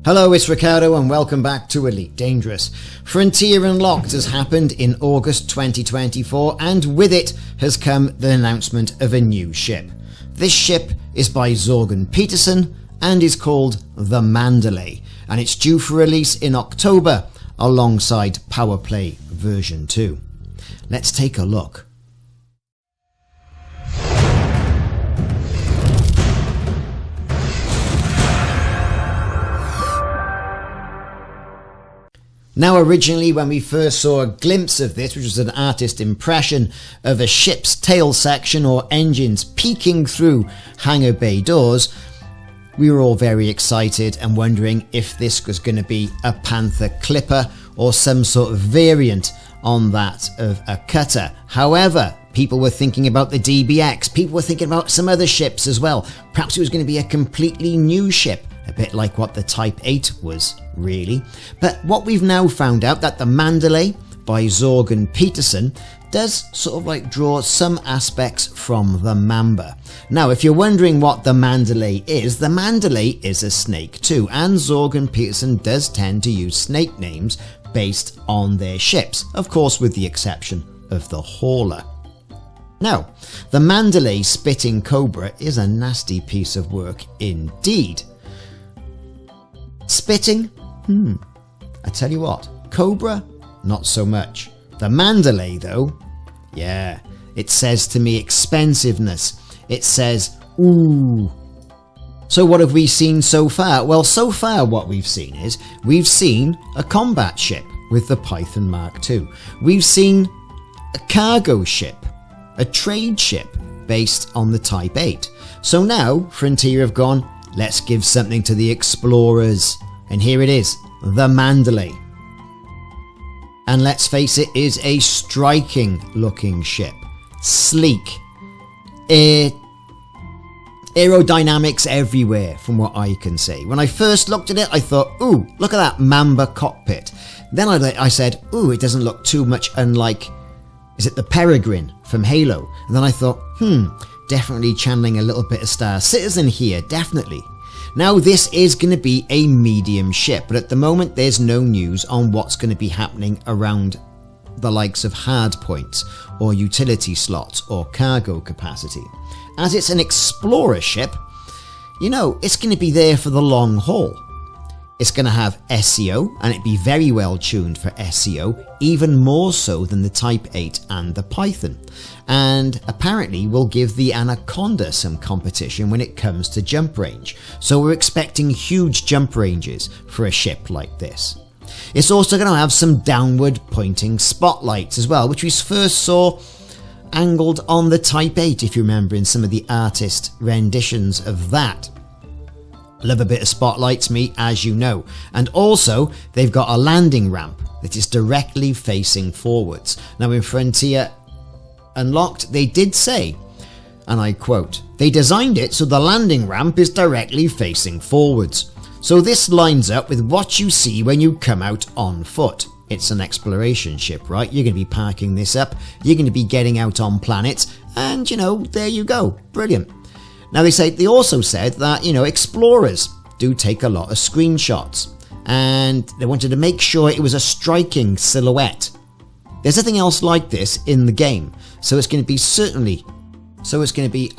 Hello, it's Ricardo and welcome back to Elite Dangerous. Frontier Unlocked has happened in August 2024 and with it has come the announcement of a new ship. This ship is by Zorgon-Peterson and is called the Mandalay, and it's due for release in October alongside Powerplay version 2. Let's take a look. Now originally when we first saw a glimpse of this, which was an artist impression of a ship's tail section or engines peeking through hangar bay doors, we were all very excited and wondering if this was going to be a Panther Clipper or some sort of variant on that of a cutter. However, people were thinking about the DBX, people were thinking about some other ships as well. Perhaps it was going to be a completely new ship, a bit like what the Type 8 was, really. But what we've now found out that the Mandalay by Zorgon-Peterson does sort of like draw some aspects from the Mamba. Now, if you're wondering what the Mandalay is a snake too, and Zorgon-Peterson does tend to use snake names based on their ships, of course with the exception of the Hauler. Now, the Mandalay spitting Cobra is a nasty piece of work indeed. Spitting? I tell you what, Cobra, not so much. The Mandalay though, yeah, it says to me expensiveness. It says, ooh. So what have we seen so far? Well, so far what we've seen is, we've seen a combat ship with the Python Mark II. We've seen a cargo ship, a trade ship based on the Type 8. So now, Frontier have gone, let's give something to the explorers. And here it is, the Mandalay. And let's face it, is a striking looking ship. Sleek. Aerodynamics everywhere from what I can see. When I first looked at it, I thought, ooh, look at that Mamba cockpit. Then I said, ooh, it doesn't look too much unlike, is it the Peregrine from Halo? And then I thought, definitely channeling a little bit of Star Citizen here, definitely. Now this is going to be a medium ship, but at the moment there's no news on what's going to be happening around the likes of hard points or utility slots or cargo capacity. As it's an explorer ship, you know, it's going to be there for the long haul. It's going to have SEO, and it'd be very well tuned for SEO, even more so than the Type 8 and the Python. And apparently will give the Anaconda some competition when it comes to jump range. So we're expecting huge jump ranges for a ship like this. It's also going to have some downward pointing spotlights as well, which we first saw angled on the Type 8, if you remember, in some of the artist renditions of that. Love a bit of spotlights, me, as you know. And also, they've got a landing ramp that is directly facing forwards. Now in Frontier Unlocked, they did say, and I quote, they designed it so the landing ramp is directly facing forwards. So this lines up with what you see when you come out on foot. It's an exploration ship, right? You're going to be parking this up, you're going to be getting out on planets, and you know, there you go. Brilliant. Now they also said that, you know, explorers do take a lot of screenshots, and they wanted to make sure it was a striking silhouette. There's nothing else like this in the game, so it's going to be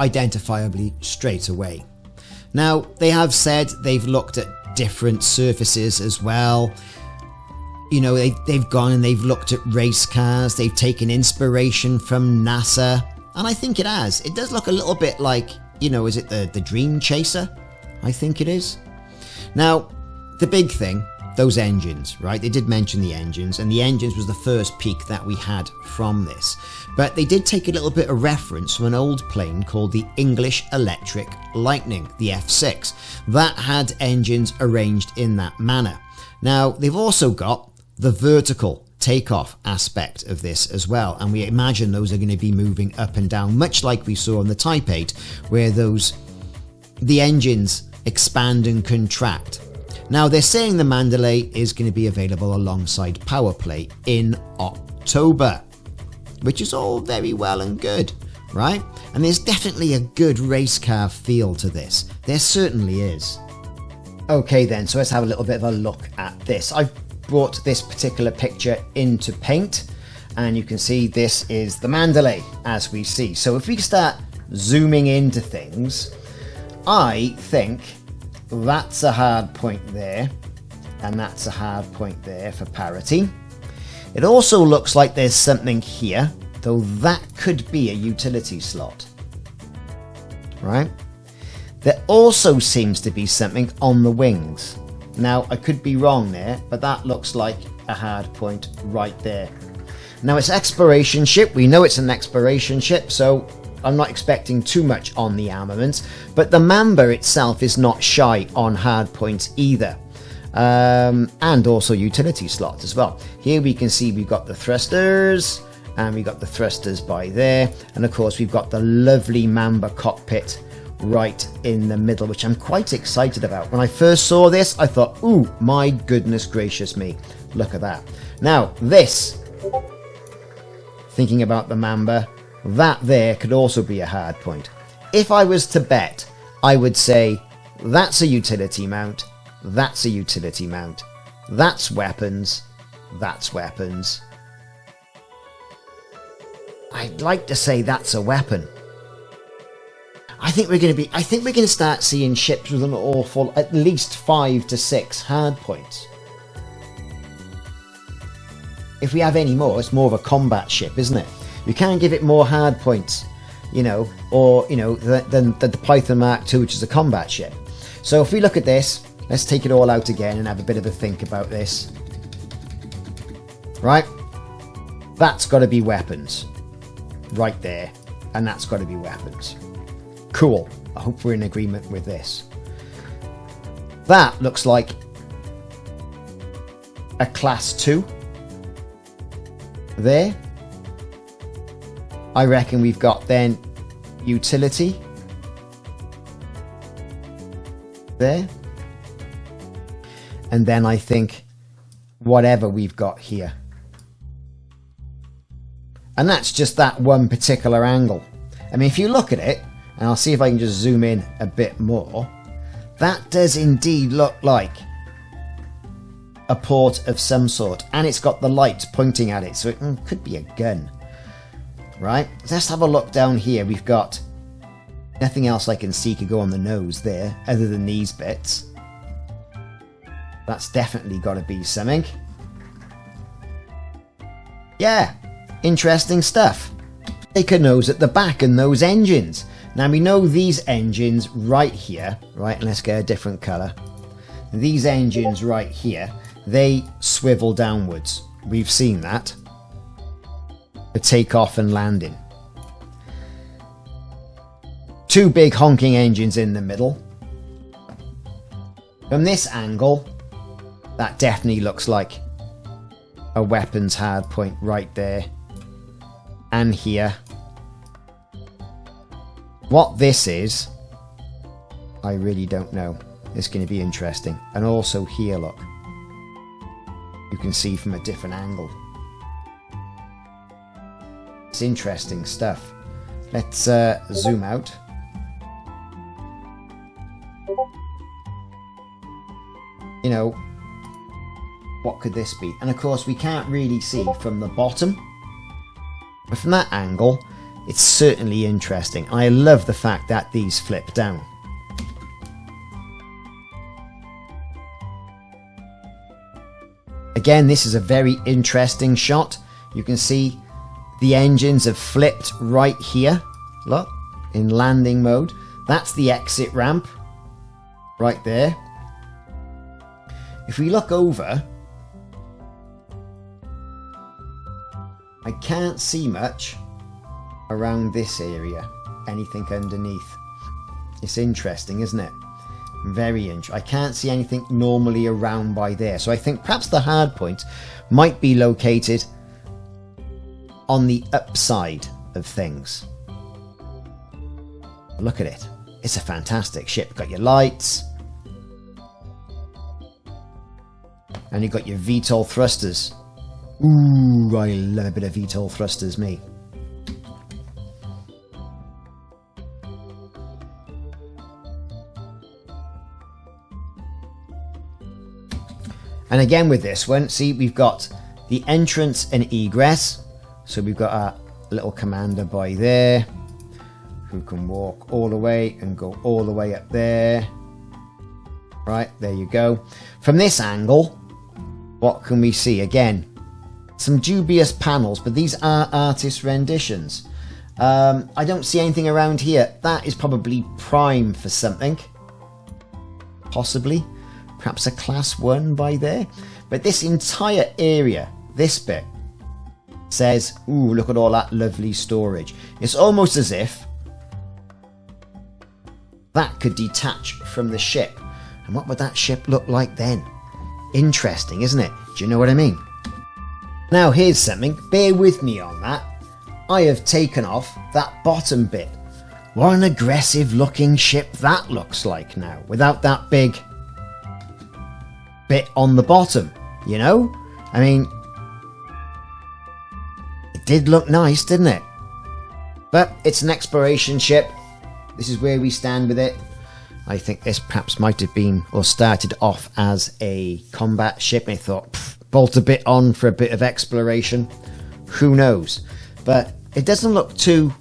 identifiably straight away. Now, they have said they've looked at different surfaces as well. You know, they've gone and they've looked at race cars, they've taken inspiration from NASA, and I think it does look a little bit like, you know, is it the Dream Chaser? I think it is. Now, the big thing, those engines, right? They did mention the engines, and the engines was the first peak that we had from this. But they did take a little bit of reference from an old plane called the English Electric Lightning, the F6, that had engines arranged in that manner. Now, they've also got the vertical takeoff aspect of this as well, and we imagine those are going to be moving up and down, much like we saw on the Type 8, where the engines expand and contract. Now they're saying the Mandalay is going to be available alongside Powerplay in October, which is all very well and good, right? And there's definitely a good race car feel to this. There certainly is. Okay then, so let's have a little bit of a look at this. I've brought this particular picture into Paint, and you can see this is the Mandalay as we see. So if we start zooming into things, I think that's a hard point there, and that's a hard point there for parity. It also looks like there's something here, though that could be a utility slot, right? There also seems to be something on the wings. Now, I could be wrong there, but that looks like a hard point right there. Now, it's exploration ship. We know it's an exploration ship, so I'm not expecting too much on the armaments. But the Mamba itself is not shy on hard points either. And also utility slots as well. Here we can see we've got the thrusters, and we've got the thrusters by there. And of course, we've got the lovely Mamba cockpit right in the middle, which I'm quite excited about. When I first saw this, I thought, ooh, my goodness gracious me, look at that. Now, this, thinking about the Mamba, that there could also be a hard point. If I was to bet, I would say that's a utility mount, that's a utility mount, that's weapons, that's weapons. I'd like to say that's a weapon. I think we're going to start seeing ships with an awful, at least 5 to 6 hard points. If we have any more, it's more of a combat ship, isn't it? You can't give it more hard points, you know, or, you know, than the Python Mark II, which is a combat ship. So if we look at this, let's take it all out again and have a bit of a think about this. Right? That's got to be weapons. Right there. And that's got to be weapons. Cool. I hope we're in agreement with this. That looks like a class 2. There. I reckon we've got then utility. There. And then I think whatever we've got here. And that's just that one particular angle. I mean, if you look at it, and I'll see if I can just zoom in a bit more, that does indeed look like a port of some sort. And it's got the light pointing at it, so it could be a gun. Right? Let's have a look down here. We've got nothing else I can see could go on the nose there, other than these bits. That's definitely got to be something. Yeah, interesting stuff. Take a nose at the back and those engines. Now we know these engines right here, right, and let's get a different colour. These engines right here, they swivel downwards. We've seen that. For takeoff and landing. 2 big honking engines in the middle. From this angle, that definitely looks like a weapons hard point right there. And here. What this is, I really don't know. It's going to be interesting. And also here, look. You can see from a different angle. It's interesting stuff. Let's zoom out. You know, what could this be? And of course, we can't really see from the bottom. But from that angle, it's certainly interesting. I love the fact that these flip down. Again, this is a very interesting shot. You can see the engines have flipped right here. Look, in landing mode. That's the exit ramp. Right there. If we look over, I can't see much around this area. Anything underneath. It's interesting, isn't it? Very interesting. I can't see anything normally around by there. So I think perhaps the hard point might be located on the upside of things. Look at it. It's a fantastic ship. Got your lights. And you've got your VTOL thrusters. Ooh, I love a bit of VTOL thrusters, me. And again with this one, see, we've got the entrance and egress. So we've got our little commander by there, who can walk all the way and go all the way up there. Right, there you go. From this angle, what can we see? Again, some dubious panels, but these are artist renditions. I don't see anything around here. That is probably prime for something. Possibly. Perhaps a class 1 by there. But this entire area, this bit, says, ooh, look at all that lovely storage. It's almost as if that could detach from the ship. And what would that ship look like then? Interesting, isn't it? Do you know what I mean? Now here's something, bear with me on that. I have taken off that bottom bit. What an aggressive looking ship that looks like now, without that big bit on the bottom, you know? I mean, it did look nice, didn't it? But it's an exploration ship. This is where we stand with it. I think this perhaps might have been, or started off as a combat ship. And I thought, bolt a bit on for a bit of exploration. Who knows? But it doesn't look too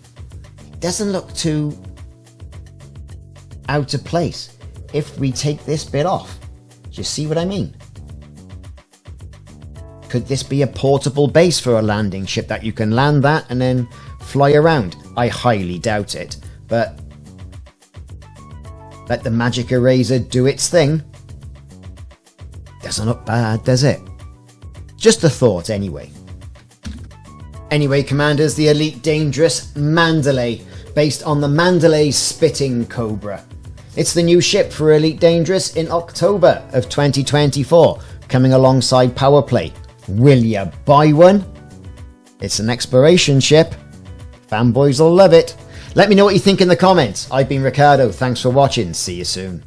out of place if we take this bit off. Do you see what I mean? Could this be a portable base for a landing ship that you can land that and then fly around? I highly doubt it, but let the magic eraser do its thing. Doesn't look bad, does it? Just a thought anyway. Anyway, Commanders, the Elite Dangerous Mandalay, based on the Mandalay Spitting Cobra. It's the new ship for Elite Dangerous in October of 2024, coming alongside Powerplay. Will you buy one? It's an exploration ship. Fanboys will love it. Let me know what you think in the comments. I've been Ricardo. Thanks for watching. See you soon.